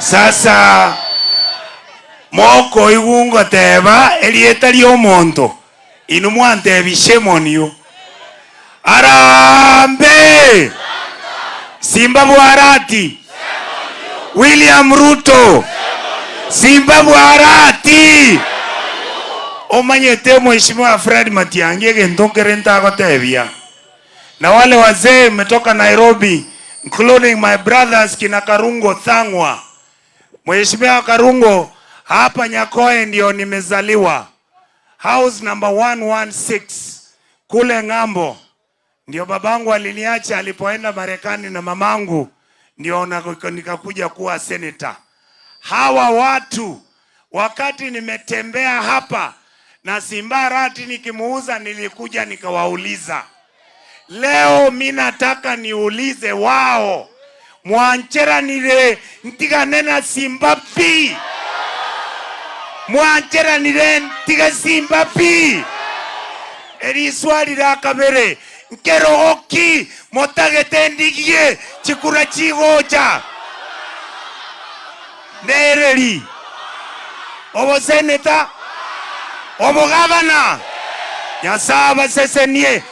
Sasa moko igungo teba elieta lyo monto inu mwantebishe monio Arambe Simba Bwarati William Ruto Simba Bwarati omanyete mheshimiwa Fred Matiang'i gentongere ntagotebia na wale wazee mmetoka Nairobi including my brothers kina Karungo Thangwa. Mheshimiwa Karungo, hapa Nyakoe ndio nimezaliwa, house number 116 kule ng'ambo ndio babangu aliniacha alipoenda Marekani na mamangu ndio nikakuja kuwa senator. Hawa watu wakati nimetembea hapa na Simba Arati nikimuuza nilikuja nikawauliza. Leo mimi nataka niulize wao mwanchera nile ntigane na Simba pi mwanchera nile ntiga Simba pi eri swali la kabere nkero oki motagete ndigie chikura chigocha nereri obo seneta obo gavana yasaba sesenie